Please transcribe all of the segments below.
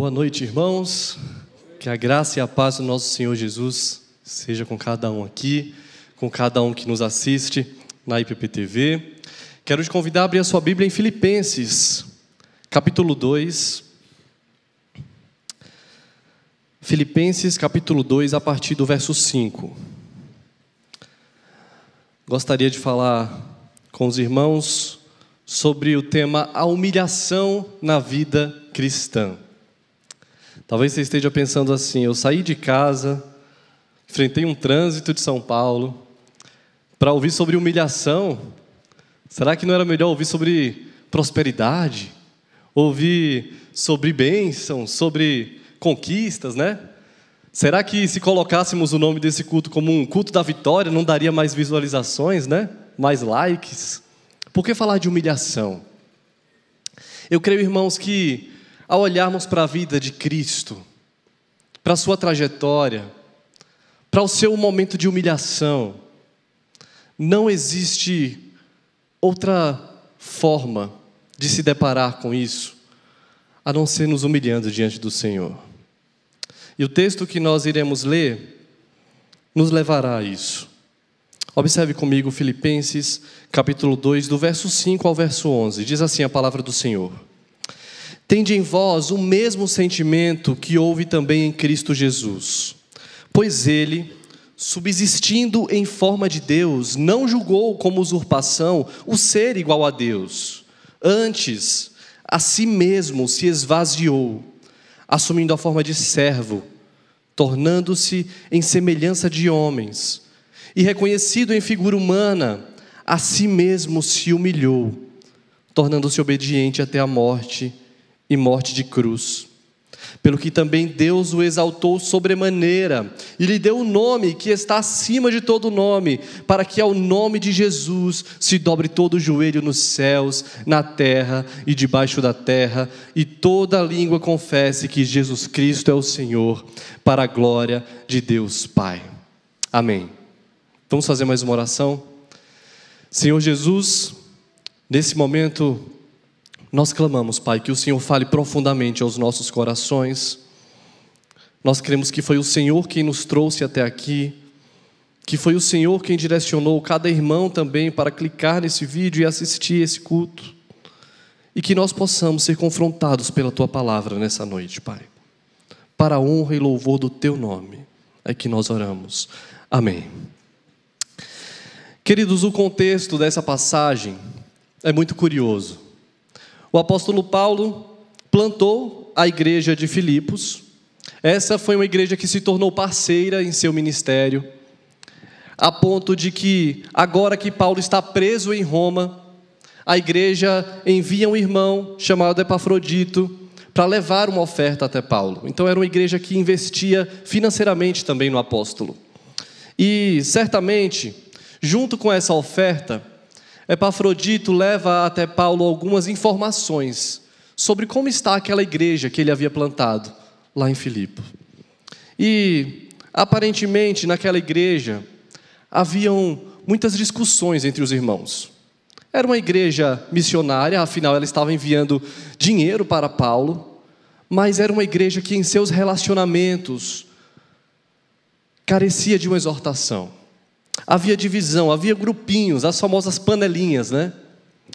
Boa noite, irmãos. Que a graça e a paz do nosso Senhor Jesus seja com cada um aqui, com cada um que nos assiste na IPPTV. Quero te convidar a abrir a sua Bíblia em Filipenses, capítulo 2. Filipenses, capítulo 2, a partir do verso 5. Gostaria de falar com os irmãos sobre o tema a humilhação na vida cristã. Talvez você esteja pensando assim: eu saí de casa, enfrentei um trânsito de São Paulo para ouvir sobre humilhação. Será que não era melhor ouvir sobre prosperidade? Ouvir sobre bênção, sobre conquistas, né? Será que se colocássemos o nome desse culto como um culto da vitória, não daria mais visualizações, né? Mais likes? Por que falar de humilhação? Eu creio, irmãos, que ao olharmos para a vida de Cristo, para a sua trajetória, para o seu momento de humilhação, não existe outra forma de se deparar com isso, a não ser nos humilhando diante do Senhor. E o texto que nós iremos ler nos levará a isso. Observe comigo Filipenses, capítulo 2, do verso 5 ao verso 11. Diz assim a palavra do Senhor: Tende em vós o mesmo sentimento que houve também em Cristo Jesus, pois ele, subsistindo em forma de Deus, não julgou como usurpação o ser igual a Deus. Antes, a si mesmo se esvaziou, assumindo a forma de servo, tornando-se em semelhança de homens, e reconhecido em figura humana, a si mesmo se humilhou, tornando-se obediente até a morte e morte de cruz. Pelo que também Deus o exaltou sobremaneira, e lhe deu um nome que está acima de todo nome, para que ao nome de Jesus se dobre todo o joelho nos céus, na terra e debaixo da terra, e toda língua confesse que Jesus Cristo é o Senhor, para a glória de Deus Pai. Amém. Vamos fazer mais uma oração? Senhor Jesus, nesse momento nós clamamos, Pai, que o Senhor fale profundamente aos nossos corações. Nós cremos que foi o Senhor quem nos trouxe até aqui, que foi o Senhor quem direcionou cada irmão também para clicar nesse vídeo e assistir esse culto, e que nós possamos ser confrontados pela Tua palavra nessa noite, Pai. Para a honra e louvor do Teu nome é que nós oramos. Amém. Queridos, o contexto dessa passagem é muito curioso. O apóstolo Paulo plantou a igreja de Filipos. Essa foi uma igreja que se tornou parceira em seu ministério, a ponto de que, agora que Paulo está preso em Roma, a igreja envia um irmão chamado Epafrodito para levar uma oferta até Paulo. Então era uma igreja que investia financeiramente também no apóstolo. E certamente, junto com essa oferta, Epafrodito leva até Paulo algumas informações sobre como está aquela igreja que ele havia plantado lá em Filipe. E, aparentemente, naquela igreja, haviam muitas discussões entre os irmãos. Era uma igreja missionária, afinal ela estava enviando dinheiro para Paulo, mas era uma igreja que em seus relacionamentos carecia de uma exortação. Havia divisão, havia grupinhos, as famosas panelinhas, né?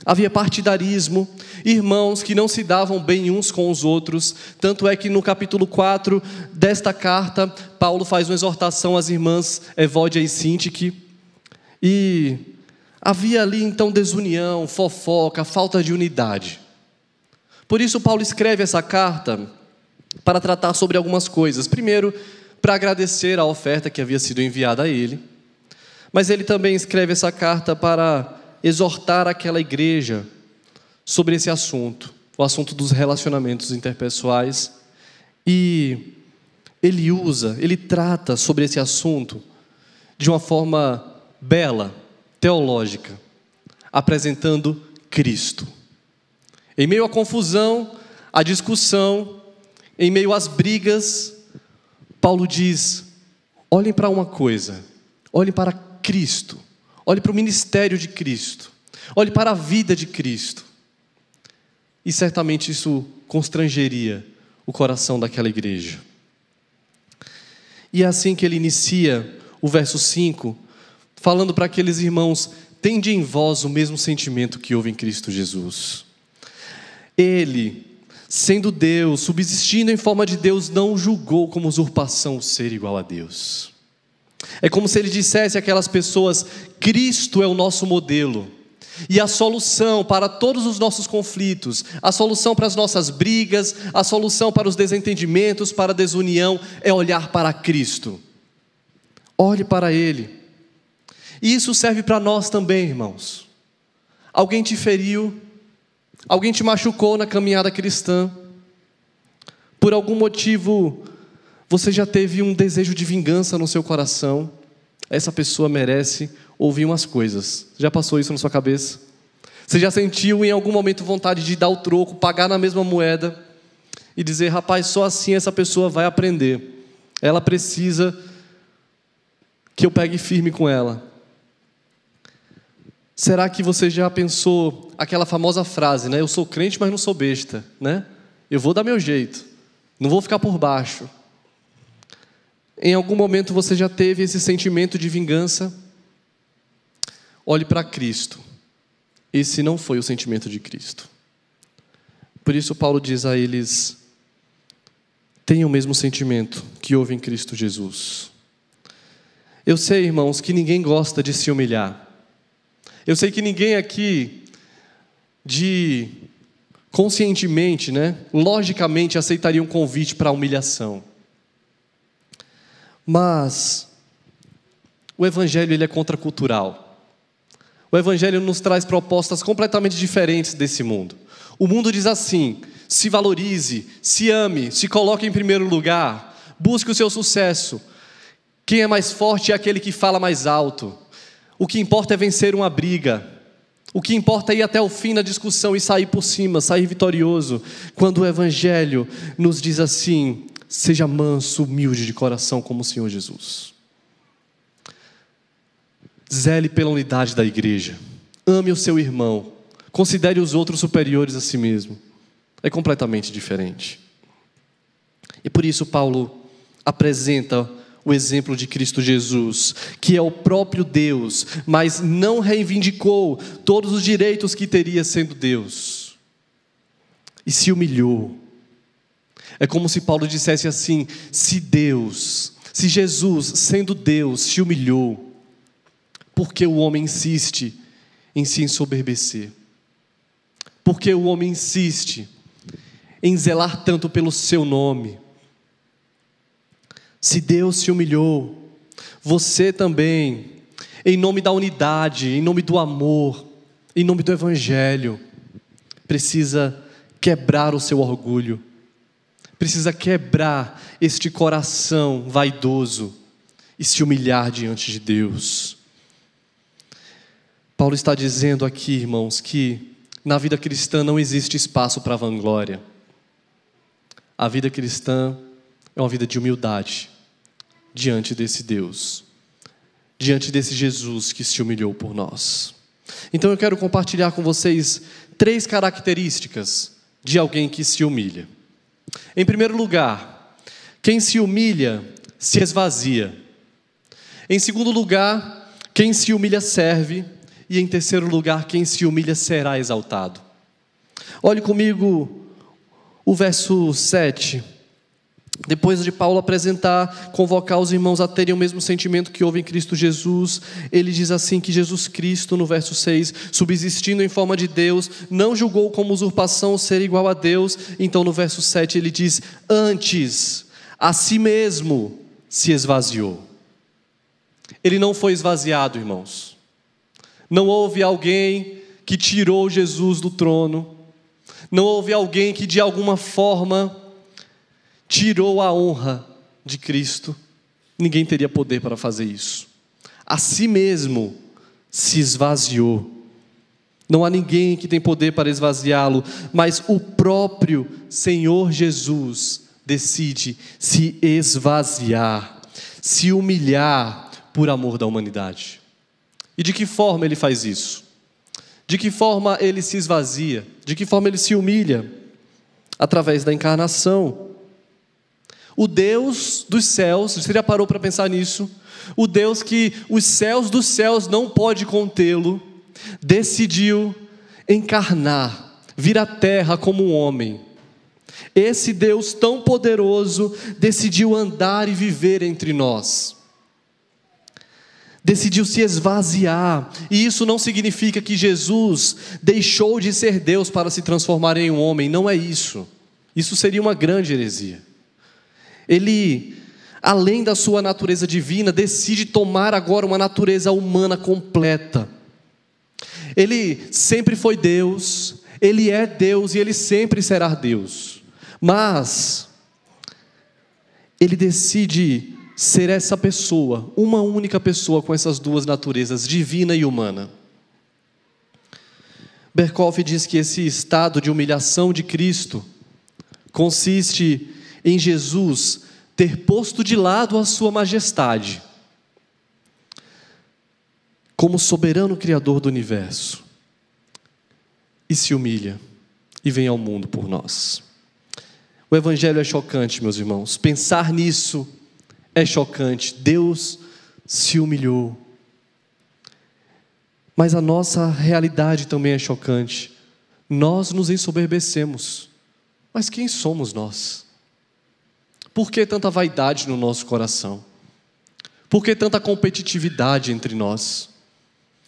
Havia partidarismo, irmãos que não se davam bem uns com os outros. Tanto é que no capítulo 4 desta carta, Paulo faz uma exortação às irmãs Evódia e Síntique. E havia ali então desunião, fofoca, falta de unidade. Por isso Paulo escreve essa carta para tratar sobre algumas coisas. Primeiro, para agradecer a oferta que havia sido enviada a ele. Mas ele também escreve essa carta para exortar aquela igreja sobre esse assunto, o assunto dos relacionamentos interpessoais. E ele trata sobre esse assunto de uma forma bela, teológica, apresentando Cristo. Em meio à confusão, à discussão, em meio às brigas, Paulo diz: olhem para uma coisa, olhem para Cristo, olhe para o ministério de Cristo, olhe para a vida de Cristo. E certamente isso constrangeria o coração daquela igreja. E é assim que ele inicia o verso 5, falando para aqueles irmãos: tende em vós o mesmo sentimento que houve em Cristo Jesus. Ele, sendo Deus, subsistindo em forma de Deus, não julgou como usurpação o ser igual a Deus. É como se ele dissesse àquelas pessoas: Cristo é o nosso modelo, e a solução para todos os nossos conflitos, a solução para as nossas brigas, a solução para os desentendimentos, para a desunião, é olhar para Cristo. Olhe para Ele. E isso serve para nós também, irmãos. Alguém te feriu, alguém te machucou na caminhada cristã, por algum motivo você já teve um desejo de vingança no seu coração. Essa pessoa merece ouvir umas coisas. Já passou isso na sua cabeça? Você já sentiu em algum momento vontade de dar o troco, pagar na mesma moeda e dizer: rapaz, só assim essa pessoa vai aprender. Ela precisa que eu pegue firme com ela. Será que você já pensou aquela famosa frase, né? Eu sou crente, mas não sou besta, né? Eu vou dar meu jeito, não vou ficar por baixo. Em algum momento você já teve esse sentimento de vingança? Olhe para Cristo. Esse não foi o sentimento de Cristo. Por isso Paulo diz a eles: tenham o mesmo sentimento que houve em Cristo Jesus. Eu sei, irmãos, que ninguém gosta de se humilhar. Eu sei que ninguém aqui, conscientemente, logicamente, aceitaria um convite para a humilhação. Mas o Evangelho, ele é contracultural. O Evangelho nos traz propostas completamente diferentes desse mundo. O mundo diz assim: se valorize, se ame, se coloque em primeiro lugar, busque o seu sucesso. Quem é mais forte é aquele que fala mais alto. O que importa é vencer uma briga. O que importa é ir até o fim na discussão e sair por cima, sair vitorioso. Quando o Evangelho nos diz assim: seja manso, humilde de coração como o Senhor Jesus. Zele pela unidade da igreja. Ame o seu irmão. Considere os outros superiores a si mesmo. É completamente diferente. E por isso Paulo apresenta o exemplo de Cristo Jesus, que é o próprio Deus, mas não reivindicou todos os direitos que teria sendo Deus. E se humilhou. É como se Paulo dissesse assim: se Jesus, sendo Deus, se humilhou, por que o homem insiste em se ensoberbecer? Por que o homem insiste em zelar tanto pelo seu nome? Se Deus se humilhou, você também, em nome da unidade, em nome do amor, em nome do Evangelho, precisa quebrar o seu orgulho, precisa quebrar este coração vaidoso e se humilhar diante de Deus. Paulo está dizendo aqui, irmãos, que na vida cristã não existe espaço para vanglória. A vida cristã é uma vida de humildade diante desse Deus, diante desse Jesus que se humilhou por nós. Então eu quero compartilhar com vocês 3 características de alguém que se humilha. Em primeiro lugar, quem se humilha se esvazia. Em segundo lugar, quem se humilha serve. E em terceiro lugar, quem se humilha será exaltado. Olhe comigo o verso 7. Depois de Paulo convocar os irmãos a terem o mesmo sentimento que houve em Cristo Jesus, ele diz assim que Jesus Cristo, no verso 6, subsistindo em forma de Deus, não julgou como usurpação ser igual a Deus. Então no verso 7 ele diz: antes, a si mesmo se esvaziou. Ele não foi esvaziado, irmãos. Não houve alguém que tirou Jesus do trono. Não houve alguém que de alguma forma tirou a honra de Cristo. Ninguém teria poder para fazer isso. A si mesmo se esvaziou. Não há ninguém que tem poder para esvaziá-lo, mas o próprio Senhor Jesus decide se esvaziar, se humilhar por amor da humanidade. E de que forma ele faz isso? De que forma ele se esvazia? De que forma ele se humilha? Através da encarnação. o Deus dos céus, você já parou para pensar nisso? O Deus que os céus dos céus não pode contê-lo, decidiu encarnar, vir à terra como um homem. Esse Deus tão poderoso decidiu andar e viver entre nós. Decidiu se esvaziar, e isso não significa que Jesus deixou de ser Deus para se transformar em um homem, não é isso. Isso seria uma grande heresia. Ele, além da sua natureza divina, decide tomar agora uma natureza humana completa. Ele sempre foi Deus, Ele é Deus e Ele sempre será Deus. Mas Ele decide ser essa pessoa, uma única pessoa com essas duas naturezas, divina e humana. Berkhof diz que esse estado de humilhação de Cristo consiste em Jesus ter posto de lado a sua majestade, como soberano Criador do universo, e se humilha e vem ao mundo por nós. O Evangelho é chocante, meus irmãos. Pensar nisso é chocante. Deus se humilhou. Mas a nossa realidade também é chocante. Nós nos ensoberbecemos. Mas quem somos nós? Por que tanta vaidade no nosso coração? Por que tanta competitividade entre nós?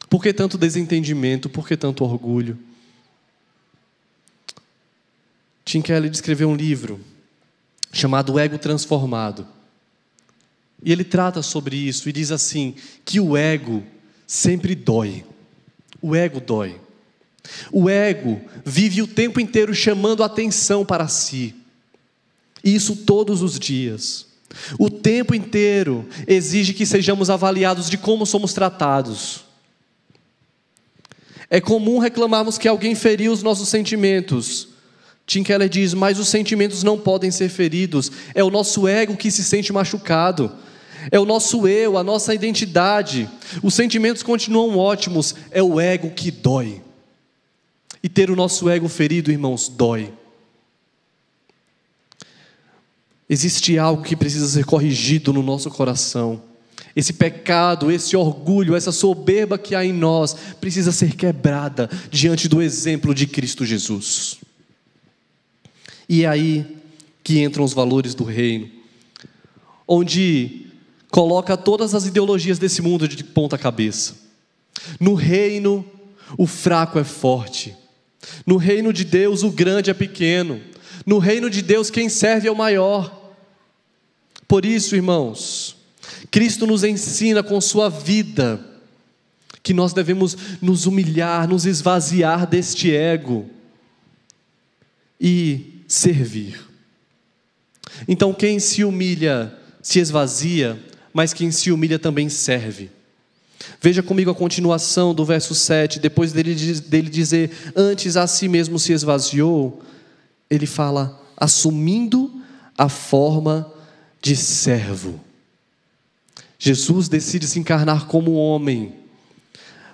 Por que tanto desentendimento? Por que tanto orgulho? Tim Keller escreveu um livro chamado Ego Transformado. E ele trata sobre isso e diz assim, que o ego sempre dói. O ego dói. O ego vive o tempo inteiro chamando a atenção para si. E isso todos os dias. O tempo inteiro exige que sejamos avaliados de como somos tratados. É comum reclamarmos que alguém feriu os nossos sentimentos. Tim Keller diz, mas os sentimentos não podem ser feridos. É o nosso ego que se sente machucado. É o nosso eu, a nossa identidade. Os sentimentos continuam ótimos. É o ego que dói. E ter o nosso ego ferido, irmãos, dói. Existe algo que precisa ser corrigido no nosso coração. Esse pecado, esse orgulho, essa soberba que há em nós precisa ser quebrada diante do exemplo de Cristo Jesus. E é aí que entram os valores do reino, onde coloca todas as ideologias desse mundo de ponta cabeça. No reino, o fraco é forte. No reino de Deus, o grande é pequeno. No reino de Deus, quem serve é o maior. Por isso, irmãos, Cristo nos ensina com sua vida que nós devemos nos humilhar, nos esvaziar deste ego e servir. Então quem se humilha se esvazia, mas quem se humilha também serve. Veja comigo a continuação do verso 7, depois dele dizer, antes a si mesmo se esvaziou, ele fala, assumindo a forma de servo. Jesus decide se encarnar como homem,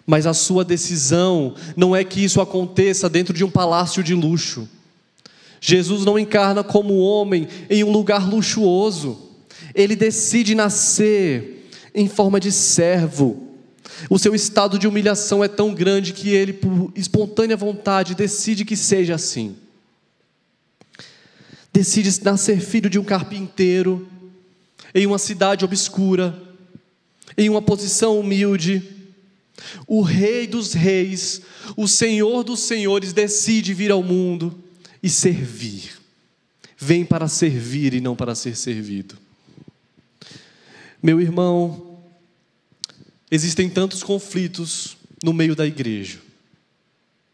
mas a sua decisão não é que isso aconteça dentro de um palácio de luxo. Jesus não encarna como homem em um lugar luxuoso. Ele decide nascer em forma de servo. O seu estado de humilhação é tão grande que ele, por espontânea vontade, decide que seja assim. Decide nascer filho de um carpinteiro, em uma cidade obscura, em uma posição humilde. O Rei dos Reis, o Senhor dos Senhores, decide vir ao mundo e servir. Vem para servir e não para ser servido. Meu irmão, existem tantos conflitos no meio da igreja.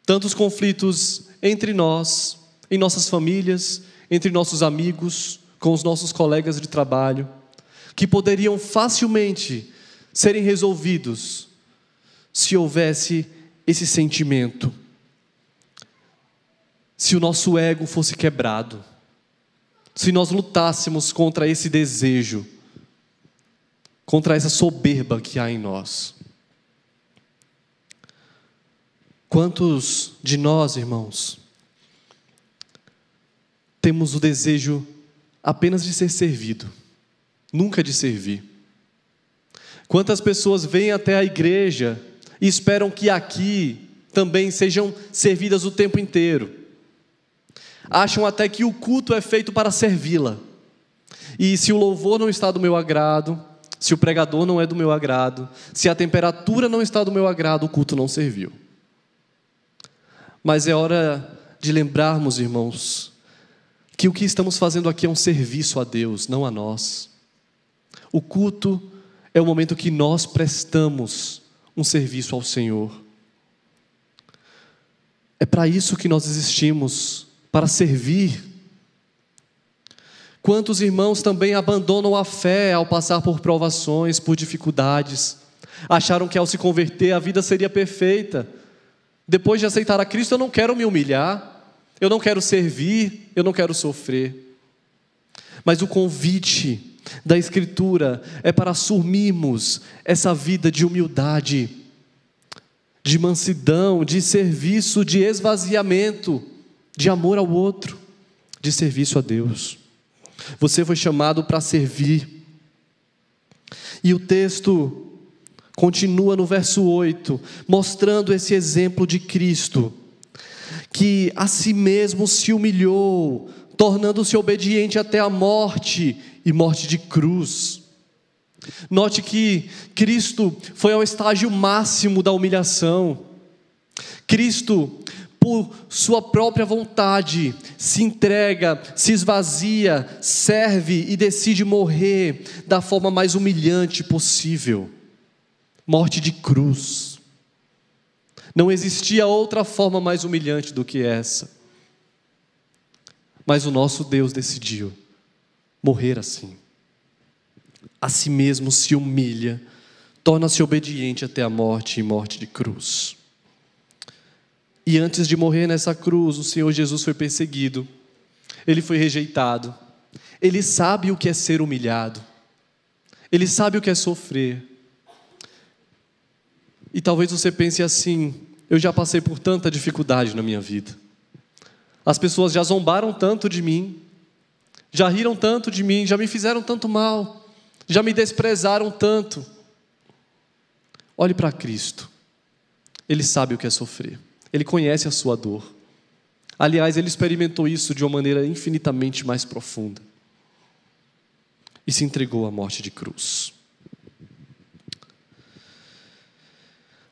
Tantos conflitos entre nós, em nossas famílias, entre nossos amigos, com os nossos colegas de trabalho, que poderiam facilmente serem resolvidos se houvesse esse sentimento, se o nosso ego fosse quebrado, se nós lutássemos contra esse desejo, contra essa soberba que há em nós. Quantos de nós, irmãos, temos o desejo apenas de ser servido, nunca de servir. Quantas pessoas vêm até a igreja e esperam que aqui também sejam servidas o tempo inteiro. Acham até que o culto é feito para servi-la. E se o louvor não está do meu agrado, se o pregador não é do meu agrado, se a temperatura não está do meu agrado, o culto não serviu. Mas é hora de lembrarmos, irmãos, que o que estamos fazendo aqui é um serviço a Deus, não a nós. O culto é o momento que nós prestamos um serviço ao Senhor. É para isso que nós existimos, para servir. Quantos irmãos também abandonam a fé ao passar por provações, por dificuldades, acharam que ao se converter a vida seria perfeita. Depois de aceitar a Cristo, eu não quero me humilhar, eu não quero servir, eu não quero sofrer. Mas o convite da Escritura é para assumirmos essa vida de humildade, de mansidão, de serviço, de esvaziamento, de amor ao outro, de serviço a Deus. Você foi chamado para servir. E o texto continua no verso 8, mostrando esse exemplo de Cristo, que a si mesmo se humilhou, tornando-se obediente até a morte, e morte de cruz. Note que Cristo foi ao estágio máximo da humilhação. Cristo, por sua própria vontade, se entrega, se esvazia, serve e decide morrer da forma mais humilhante possível. Morte de cruz. Não existia outra forma mais humilhante do que essa. Mas o nosso Deus decidiu morrer assim. A si mesmo se humilha, torna-se obediente até a morte e morte de cruz. E antes de morrer nessa cruz, o Senhor Jesus foi perseguido, Ele foi rejeitado, Ele sabe o que é ser humilhado, Ele sabe o que é sofrer. E talvez você pense assim: eu já passei por tanta dificuldade na minha vida, as pessoas já zombaram tanto de mim, já riram tanto de mim, já me fizeram tanto mal, já me desprezaram tanto. Olhe para Cristo, Ele sabe o que é sofrer, Ele conhece a sua dor. Aliás, Ele experimentou isso de uma maneira infinitamente mais profunda e se entregou à morte de cruz.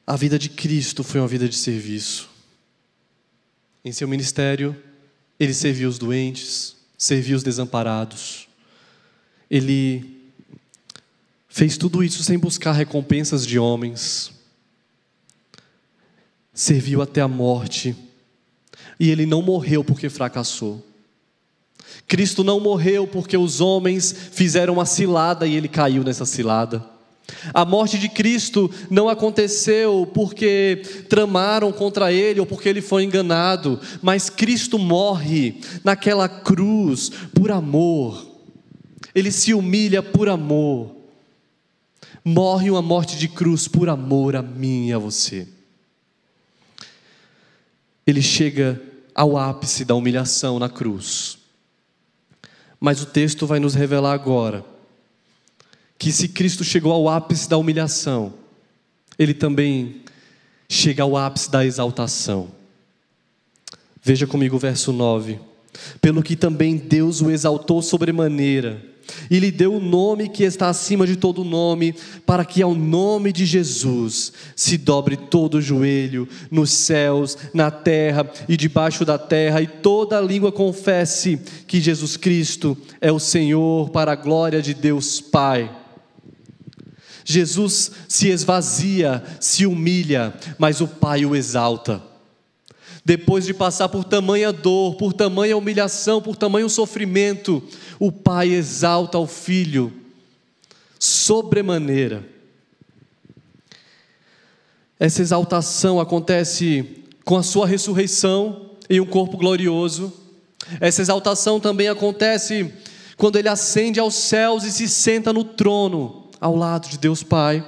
A vida de Cristo foi uma vida de serviço. Em seu ministério, Ele serviu os doentes, serviu os desamparados. Ele fez tudo isso sem buscar recompensas de homens. Serviu até a morte. E Ele não morreu porque fracassou. Cristo não morreu porque os homens fizeram uma cilada e Ele caiu nessa cilada. A morte de Cristo não aconteceu porque tramaram contra Ele ou porque Ele foi enganado, mas Cristo morre naquela cruz por amor. Ele se humilha por amor. Morre uma morte de cruz por amor a mim e a você. Ele chega ao ápice da humilhação na cruz. Mas o texto vai nos revelar agora que se Cristo chegou ao ápice da humilhação, Ele também chega ao ápice da exaltação. Veja comigo o verso 9. Pelo que também Deus o exaltou sobremaneira, e lhe deu o nome que está acima de todo nome, para que ao nome de Jesus se dobre todo o joelho, nos céus, na terra e debaixo da terra, e toda a língua confesse que Jesus Cristo é o Senhor, para a glória de Deus Pai. Jesus se esvazia, se humilha, mas o Pai o exalta. Depois de passar por tamanha dor, por tamanha humilhação, por tamanho sofrimento, o Pai exalta o Filho sobremaneira. Essa exaltação acontece com a sua ressurreição em um corpo glorioso. Essa exaltação também acontece quando Ele ascende aos céus e se senta no trono ao lado de Deus Pai.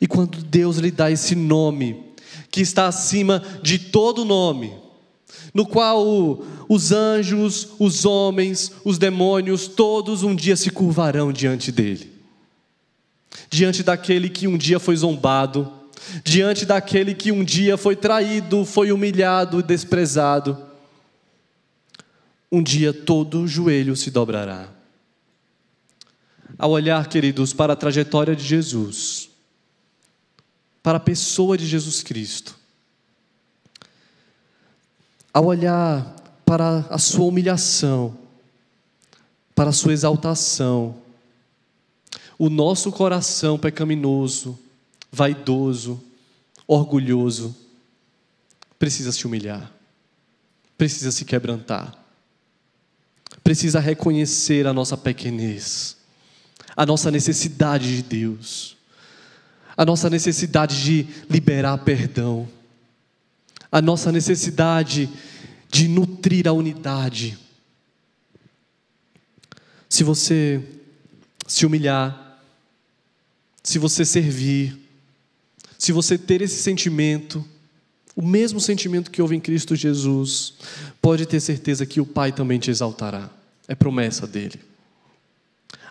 E quando Deus lhe dá esse nome, que está acima de todo nome, no qual os anjos, os homens, os demônios, todos um dia se curvarão diante dele. Diante daquele que um dia foi zombado, diante daquele que um dia foi traído, foi humilhado e desprezado. Um dia todo joelho se dobrará. Ao olhar, queridos, para a trajetória de Jesus, para a pessoa de Jesus Cristo, ao olhar para a sua humilhação, para a sua exaltação, o nosso coração pecaminoso, vaidoso, orgulhoso, precisa se humilhar, precisa se quebrantar, precisa reconhecer a nossa pequenez, a nossa necessidade de Deus, a nossa necessidade de liberar perdão, a nossa necessidade de nutrir a unidade. Se você se humilhar, se você servir, se você ter esse sentimento, o mesmo sentimento que houve em Cristo Jesus, pode ter certeza que o Pai também te exaltará. É promessa dele.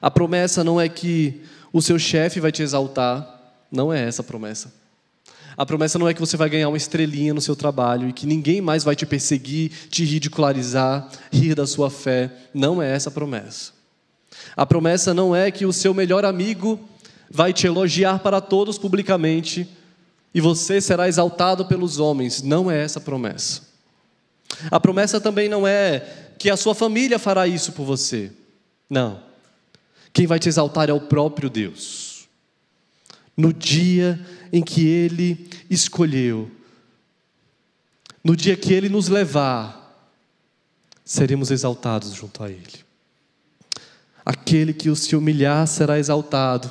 A promessa não é que o seu chefe vai te exaltar, não é essa a promessa. A promessa não é que você vai ganhar uma estrelinha no seu trabalho e que ninguém mais vai te perseguir, te ridicularizar, rir da sua fé. Não é essa a promessa. A promessa não é que o seu melhor amigo vai te elogiar para todos publicamente e você será exaltado pelos homens. Não é essa a promessa. A promessa também não é que a sua família fará isso por você. Não. Quem vai te exaltar é o próprio Deus. No dia em que Ele escolheu, no dia que Ele nos levar, seremos exaltados junto a Ele. Aquele que se humilhar será exaltado,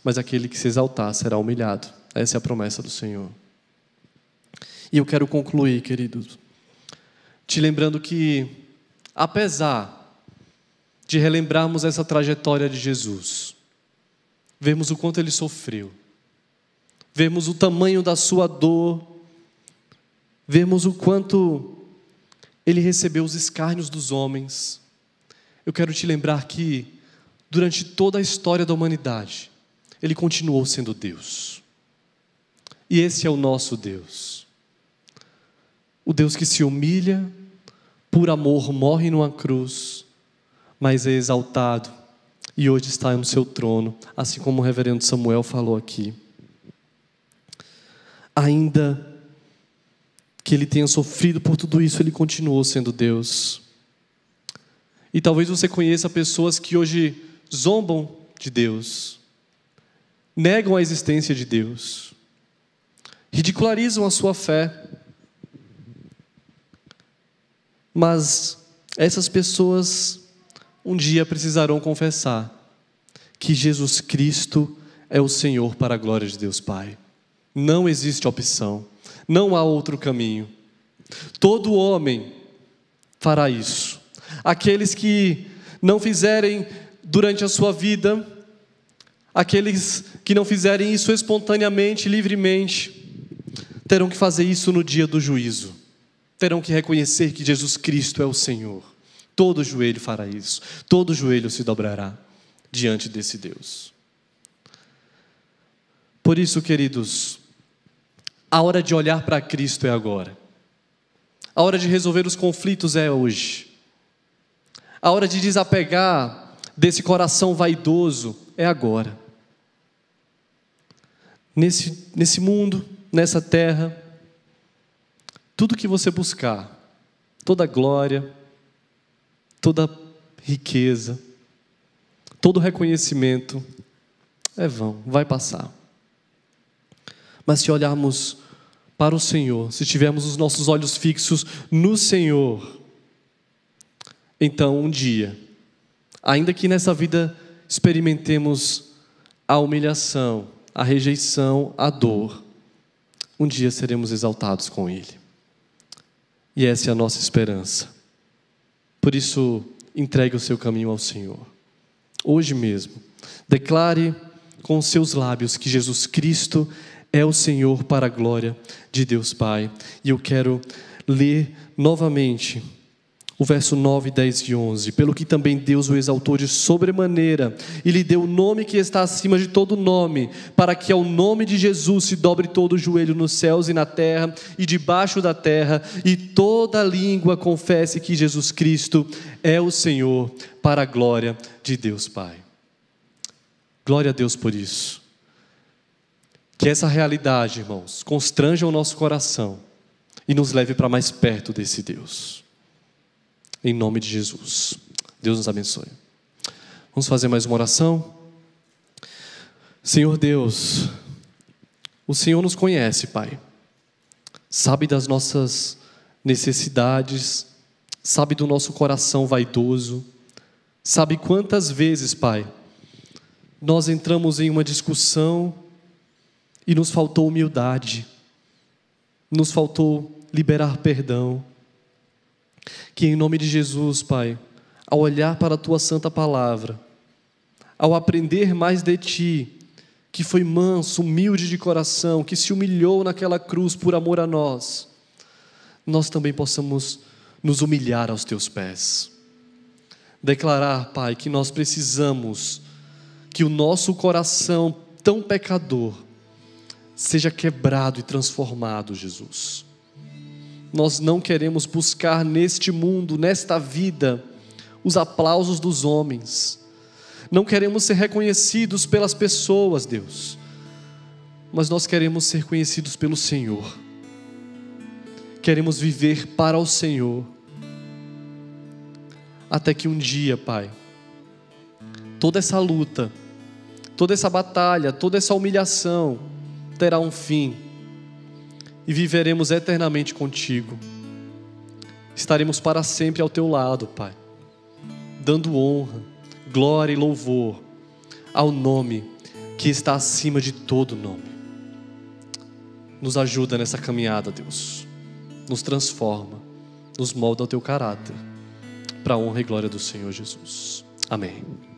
mas aquele que se exaltar será humilhado. Essa é a promessa do Senhor. E eu quero concluir, queridos, te lembrando que, apesar de relembrarmos essa trajetória de Jesus, vemos o quanto Ele sofreu, vemos o tamanho da sua dor, vemos o quanto Ele recebeu os escárnios dos homens. Eu quero te lembrar que, durante toda a história da humanidade, Ele continuou sendo Deus. E esse é o nosso Deus. O Deus que se humilha, por amor morre numa cruz, mas é exaltado e hoje está no seu trono, assim como o reverendo Samuel falou aqui. Ainda que Ele tenha sofrido por tudo isso, Ele continuou sendo Deus. E talvez você conheça pessoas que hoje zombam de Deus, negam a existência de Deus, ridicularizam a sua fé. Mas essas pessoas um dia precisarão confessar que Jesus Cristo é o Senhor para a glória de Deus Pai. Não existe opção, não há outro caminho. Todo homem fará isso. Aqueles que não fizerem durante a sua vida, aqueles que não fizerem isso espontaneamente, livremente, terão que fazer isso no dia do juízo. Terão que reconhecer que Jesus Cristo é o Senhor. Todo joelho fará isso. Todo joelho se dobrará diante desse Deus. Por isso, queridos, a hora de olhar para Cristo é agora. A hora de resolver os conflitos é hoje. A hora de desapegar desse coração vaidoso é agora. Nesse mundo, nessa terra, tudo que você buscar, toda glória, toda riqueza, todo reconhecimento, é vão, vai passar. Mas se olharmos para o Senhor, se tivermos os nossos olhos fixos no Senhor, então um dia, ainda que nessa vida experimentemos a humilhação, a rejeição, a dor, um dia seremos exaltados com Ele. E essa é a nossa esperança. Por isso, entregue o seu caminho ao Senhor. Hoje mesmo, declare com os seus lábios que Jesus Cristo é o Senhor para a glória de Deus Pai. E eu quero ler novamente o verso 9, 10 e 11. Pelo que também Deus o exaltou de sobremaneira e lhe deu o nome que está acima de todo nome, para que ao nome de Jesus se dobre todo o joelho nos céus e na terra e debaixo da terra, e toda língua confesse que Jesus Cristo é o Senhor, para a glória de Deus Pai. Glória a Deus por isso. Que essa realidade, irmãos, constranja o nosso coração e nos leve para mais perto desse Deus. Em nome de Jesus. Deus nos abençoe. Vamos fazer mais uma oração? Senhor Deus, o Senhor nos conhece, Pai. Sabe das nossas necessidades, sabe do nosso coração vaidoso, sabe quantas vezes, Pai, nós entramos em uma discussão e nos faltou humildade, nos faltou liberar perdão. Que em nome de Jesus, Pai, ao olhar para a Tua santa palavra, ao aprender mais de Ti, que foi manso, humilde de coração, que se humilhou naquela cruz por amor a nós, nós também possamos nos humilhar aos Teus pés. Declarar, Pai, que nós precisamos que o nosso coração tão pecador seja quebrado e transformado, Jesus. Nós não queremos buscar neste mundo, nesta vida, os aplausos dos homens. Não queremos ser reconhecidos pelas pessoas, Deus. Mas nós queremos ser conhecidos pelo Senhor. Queremos viver para o Senhor. Até que um dia, Pai, toda essa luta, toda essa batalha, toda essa humilhação terá um fim. E viveremos eternamente contigo. Estaremos para sempre ao teu lado, Pai, dando honra, glória e louvor ao nome que está acima de todo nome. Nos ajuda nessa caminhada, Deus. Nos transforma, nos molda ao teu caráter, para a honra e glória do Senhor Jesus. Amém.